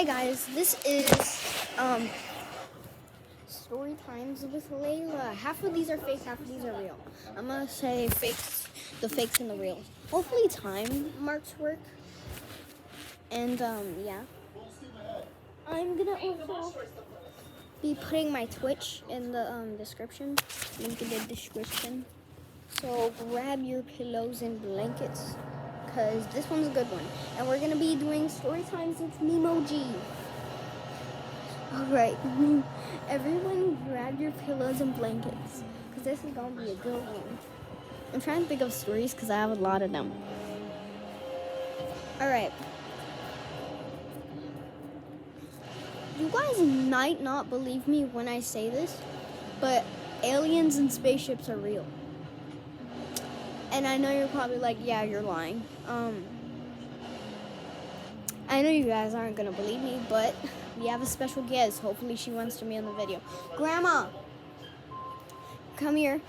Hey guys, this is story times with Layla. Half of these are fake, half of these are real. I'm gonna say fakes, the fakes and the reals. Hopefully time marks work. And yeah. I'm gonna also be putting my Twitch in the description. Link in the description. So grab your pillows and blankets, because this one's a good one. And we're gonna be doing story times with Memoji. Alright, everyone grab your pillows and blankets, because this is gonna be a good one. I'm trying to think of stories because I have a lot of them. Alright. You guys might not believe me when I say this, but aliens and spaceships are real. And I know you're probably like, yeah, you're lying. I know you guys aren't gonna believe me, but we have a special guest. Hopefully she wants to be on the video. Grandma, come here.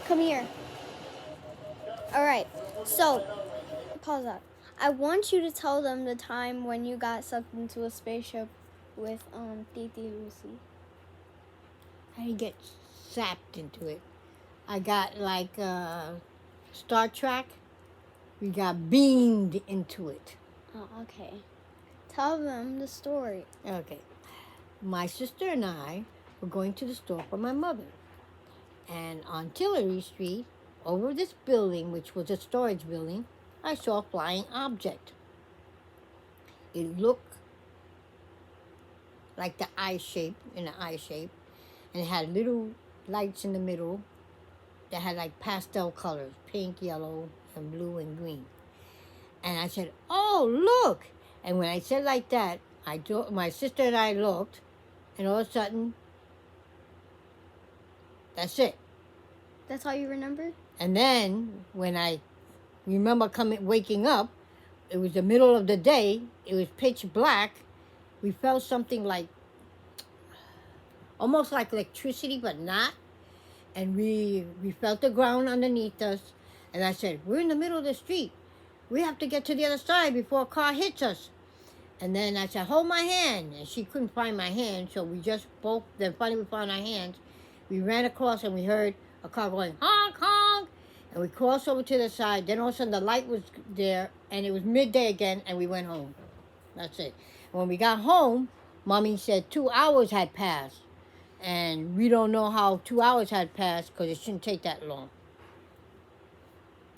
Come here. All right, so pause that. I want you to tell them the time when you got sucked into a spaceship with Titi Lucy. I didn't get zapped into it. I got like Star Trek. We got beamed into it. Oh, okay. Tell them the story. Okay. My sister and I were going to the store for my mother. And on Tillery Street, over this building, which was a storage building, I saw a flying object. It looked like the eye shape, and it had little lights in the middle that had like pastel colors, pink, yellow, and blue and green. And I said, "Oh, look!" And when I said like that, my sister and I looked, and all of a sudden, that's it. That's all you remember? And then when I remember waking up, it was the middle of the day. It was pitch black. We felt something like, almost like electricity, but not. And we felt the ground underneath us. And I said, "We're in the middle of the street. We have to get to the other side before a car hits us." And then I said, "Hold my hand." And she couldn't find my hand, so we just both, then finally we found our hands. We ran across and we heard a car going, honk, honk. And we crossed over to the side. Then all of a sudden the light was there, and it was midday again, and we went home. That's it. When we got home, Mommy said 2 hours had passed. And we don't know how 2 hours had passed, because it shouldn't take that long.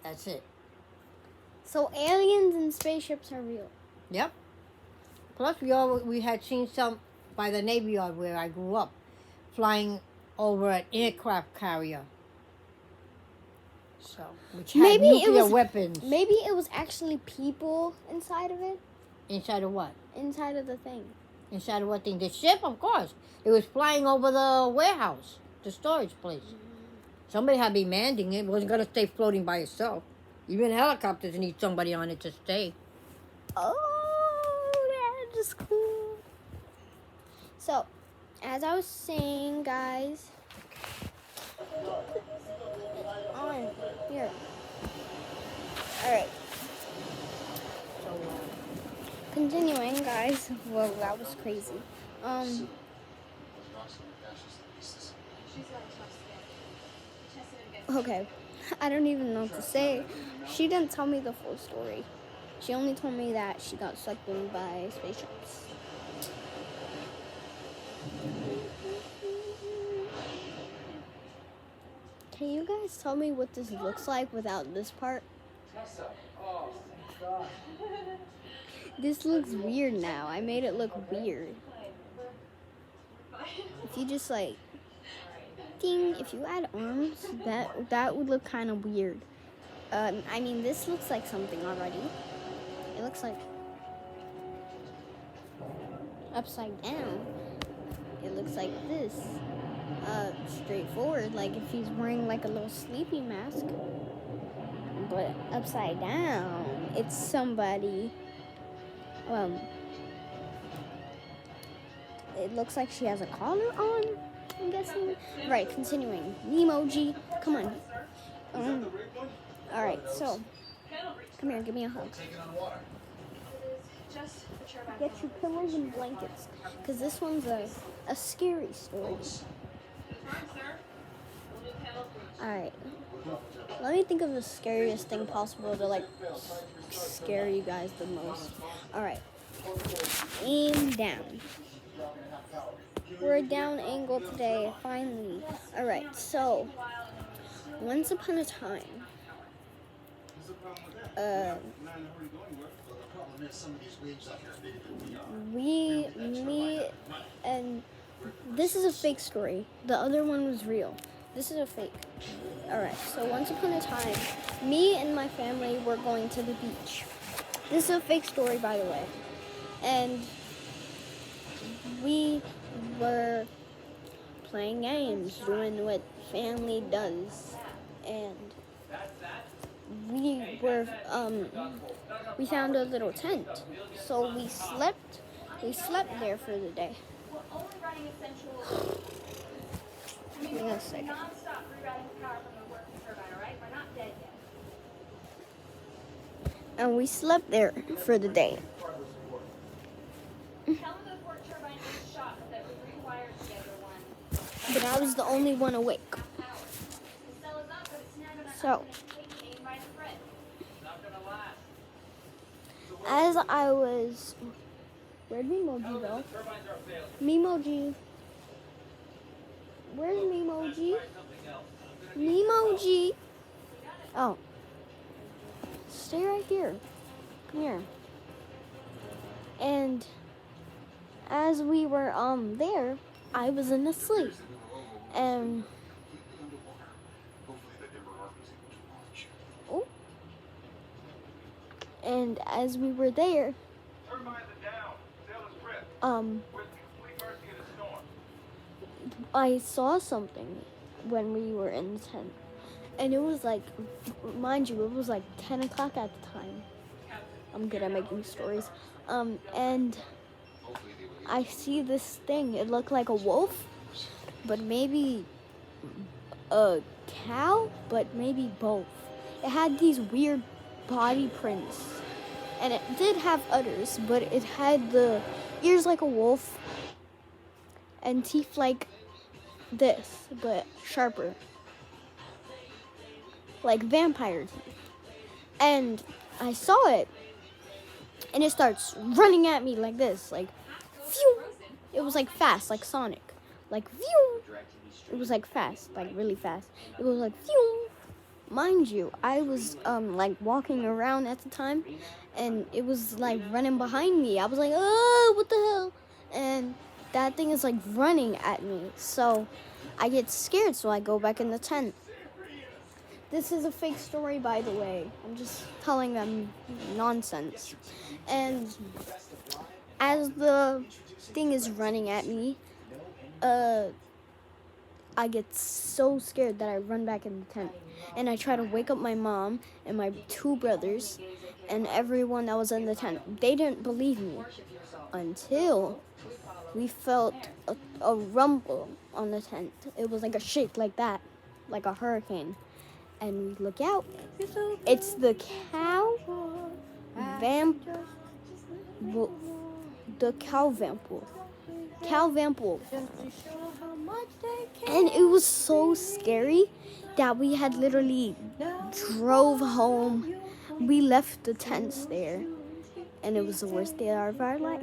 That's it. So aliens and spaceships are real. Yep. Plus, we had seen some by the Navy Yard where I grew up, flying over an aircraft carrier. So, which had nuclear weapons. Maybe it was actually people inside of it. Inside of what? Inside of the thing. Inside of what thing? The ship, of course. It was flying over the warehouse, the storage place. Somebody had to be manning it. It wasn't going to stay floating by itself. Even helicopters need somebody on it to stay. Oh, that is cool. So, as I was saying, guys, on here. All right. So, continuing, guys. Whoa, that was crazy. Okay, I don't even know what to say. She didn't tell me the full story. She only told me that she got sucked in by spaceships. Can you guys tell me what this looks like without this part? This looks weird now. I made it look weird. If you just like, ding, if you add arms, that would look kind of weird. I mean, this looks like something already. It looks like upside down. It looks like this. Straightforward, like if he's wearing like a little sleepy mask. But upside down, it's somebody. It looks like she has a collar on, I'm guessing. Right, continuing. Memoji, come on. Alright, so, come here, give me a hug. Get your pillows and blankets, because this one's a scary story. Alright. Let me think of the scariest thing possible to, like, scare you guys the most. Alright. Aim down. We're a down angle today, finally. Alright, so, once upon a time, me, and this is a fake story. The other one was real. This is a fake. Alright, so once upon a time, me and my family were going to the beach. This is a fake story, by the way. And we were playing games, doing what family does. And we found a little tent. So we slept there for the day. Hang on a second. And we slept there for the day. But I was the only one awake. So, as I was... Where'd Memoji go? Memoji. Where's Memoji? Memoji. Oh. Stay right here. Come here. And as we were there, I was in a sleep. And and as we were there, I saw something when we were in the tent. And it was like, mind you, it was like 10 o'clock at the time. I'm good at making stories. And I see this thing. It looked like a wolf, but maybe a cow, but maybe both. It had these weird body prints. And it did have udders, but it had the ears like a wolf and teeth like this, but sharper. Like vampire teeth. And I saw it, and it starts running at me like this, like phew. It was like fast, like Sonic, like phew. It was like fast, like really fast. It was like phew. Mind you, I was like walking around at the time, and it was like running behind me. I was like, oh, what the hell? And that thing is like running at me. So I get scared, so I go back in the tent. This is a fake story, by the way. I'm just telling them nonsense. And as the thing is running at me, I get so scared that I run back in the tent. And I try to wake up my mom and my two brothers and everyone that was in the tent. They didn't believe me until we felt a rumble on the tent. It was like a shake like that, like a hurricane. And we look out. It's the cow vamp wolf. The cow vamp wolf. Cow vamp wolf. And it was so scary that we had literally drove home. We left the tents there. And it was the worst day of our life.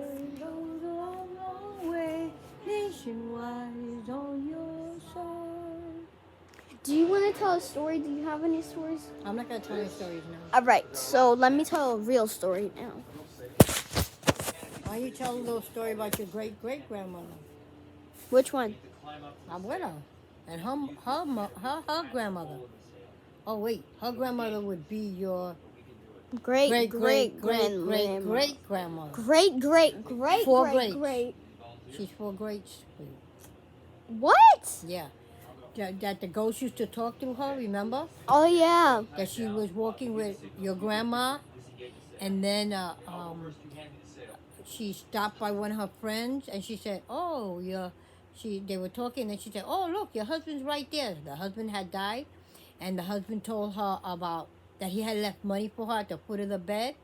Do you want to tell a story? Do you have any stories? I'm not going to tell any stories now. All right, so let me tell a real story now. Why don't you tell a little story about your great-great-grandmother? Which one? Abuela. And her grandmother. Oh, wait. Her grandmother would be your great-great-grandmother. Great-grandmother. Great-great-great-great-great. She's 4 greats. What? Yeah. That the ghost used to talk to her, remember? Oh, yeah. That she was walking with your grandma, and then she stopped by one of her friends, and she said, oh, they were talking, and she said, oh, look, your husband's right there. The husband had died, and the husband told her about that he had left money for her at the foot of the bed,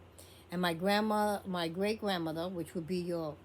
And my great grandmother, which would be your